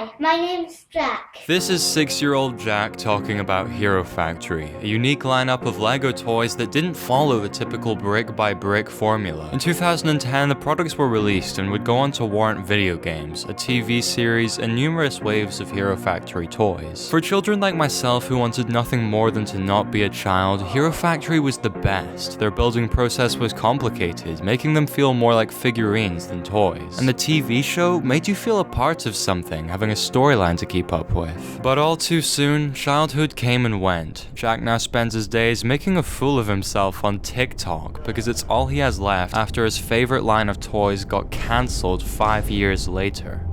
Hi, my name's Jack. This is 6-year-old Jack talking about Hero Factory, a unique lineup of Lego toys that didn't follow the typical brick-by-brick formula. In 2010, the products were released and would go on to warrant video games, a TV series, and numerous waves of Hero Factory toys. For children like myself who wanted nothing more than to not be a child, Hero Factory was the best. Their building process was complicated, making them feel more like figurines than toys. And the TV show made you feel a part of something, having a storyline to keep up with. But all too soon, childhood came and went. Jack now spends his days making a fool of himself on TikTok because it's all he has left after his favorite line of toys got cancelled 5 years later.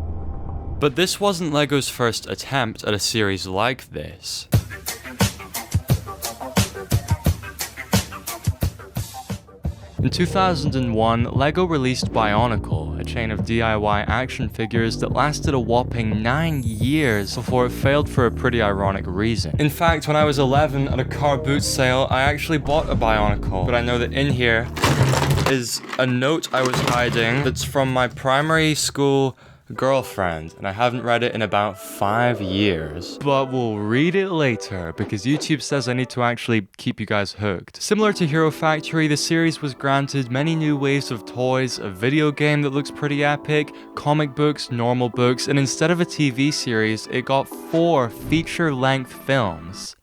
But this wasn't Lego's first attempt at a series like this. In 2001, Lego released Bionicle, a chain of DIY action figures that lasted a whopping 9 years before it failed for a pretty ironic reason. In fact, when I was 11 at a car boot sale, I actually bought a Bionicle, but I know that in here is a note I was hiding that's from my primary school girlfriend, and I haven't read it in about 5 years. But we'll read it later, because YouTube says I need to actually keep you guys hooked. Similar to Hero Factory, the series was granted many new waves of toys, a video game that looks pretty epic, comic books, normal books, and instead of a TV series, it got 4 feature-length films.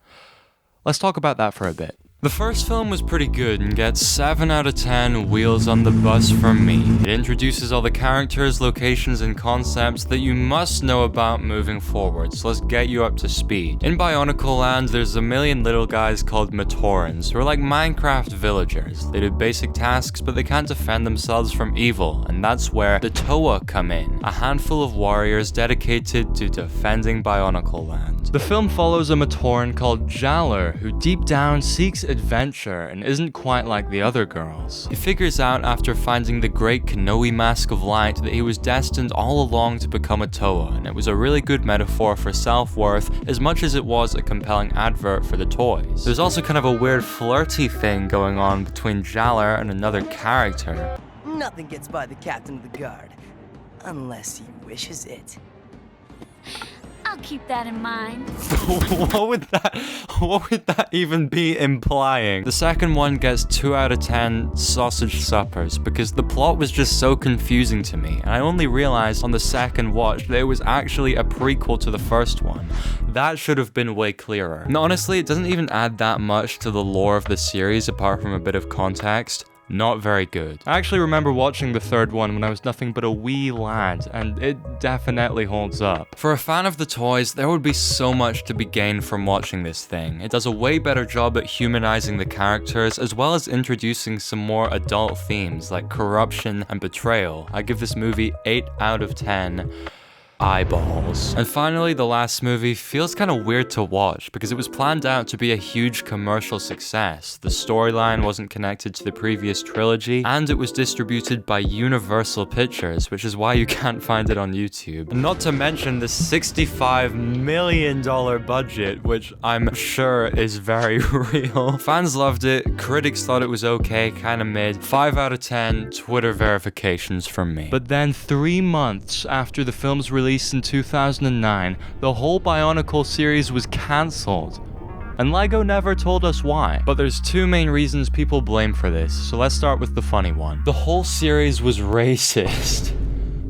Let's talk about that for a bit. The first film was pretty good and gets 7 out of 10 wheels on the bus from me. It introduces all the characters, locations, and concepts that you must know about moving forward, so let's get you up to speed. In Bionicle Land, there's a million little guys called Matorans, who are like Minecraft villagers. They do basic tasks, but they can't defend themselves from evil, and that's where the Toa come in, a handful of warriors dedicated to defending Bionicle Land. The film follows a Matoran called Jaller, who deep down seeks adventure and isn't quite like the other girls. He figures out after finding the great Kanohi Mask of Light that he was destined all along to become a Toa, and it was a really good metaphor for self-worth as much as it was a compelling advert for the toys. There's also kind of a weird flirty thing going on between Jaller and another character. Nothing gets by the captain of the guard, unless he wishes it. I'll keep that in mind. What would that even be implying? The second one gets 2 out of 10 sausage suppers because the plot was just so confusing to me, and I only realized on the second watch that it was actually a prequel to the first one. That should have been way clearer. And honestly, it doesn't even add that much to the lore of the series apart from a bit of context. Not very good. I actually remember watching the third one when I was nothing but a wee lad, and it definitely holds up. For a fan of the toys, there would be so much to be gained from watching this thing. It does a way better job at humanizing the characters, as well as introducing some more adult themes like corruption and betrayal. I give this movie 8 out of 10 eyeballs. And finally, the last movie feels kind of weird to watch because it was planned out to be a huge commercial success. The storyline wasn't connected to the previous trilogy, and it was distributed by Universal Pictures, which is why you can't find it on YouTube. And not to mention the $65 million budget, which I'm sure is very real. Fans loved it, critics thought it was okay, kinda mid. 5 out of 10 Twitter verifications from me. But then 3 months after the film's release in 2009, the whole Bionicle series was cancelled. And Lego never told us why. But there's 2 main reasons people blame for this, so let's start with the funny one. The whole series was racist.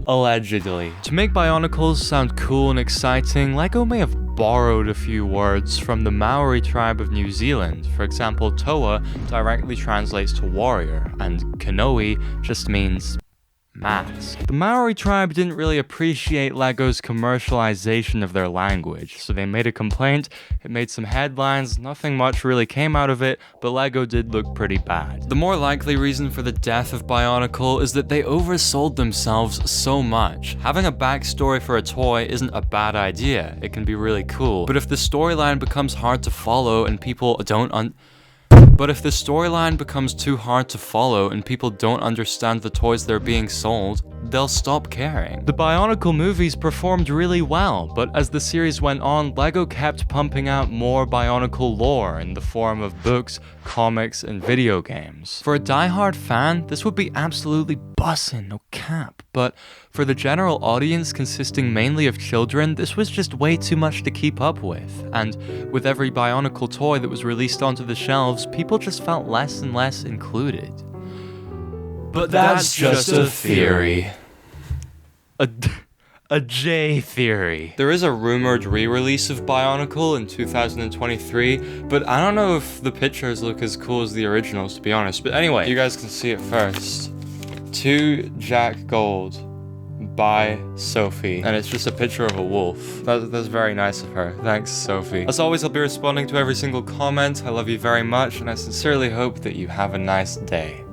Allegedly. To make Bionicles sound cool and exciting, Lego may have borrowed a few words from the Maori tribe of New Zealand. For example, Toa directly translates to warrior, and Kanohi just means mask. The Maori tribe didn't really appreciate Lego's commercialization of their language, so they made a complaint, it made some headlines, nothing much really came out of it, but Lego did look pretty bad. The more likely reason for the death of Bionicle is that they oversold themselves so much. Having a backstory for a toy isn't a bad idea, it can be really cool, but if the storyline becomes hard to follow and people don't But if the storyline becomes too hard to follow and people don't understand the toys they're being sold, they'll stop caring. The Bionicle movies performed really well, but as the series went on, Lego kept pumping out more Bionicle lore in the form of books, comics, and video games. For a die-hard fan, this would be absolutely bussin', no cap, but for the general audience consisting mainly of children, this was just way too much to keep up with, and with every Bionicle toy that was released onto the shelves, people just felt less and less included. But that's just a theory. A J theory. There is a rumored re-release of Bionicle in 2023, but I don't know if the pictures look as cool as the originals, to be honest. But anyway, you guys can see it first. To Jack Gold by Sophie, and it's just a picture of a wolf. That's very nice of her. Thanks, Sophie. As always, I'll be responding to every single comment. I love you very much, and I sincerely hope that you have a nice day.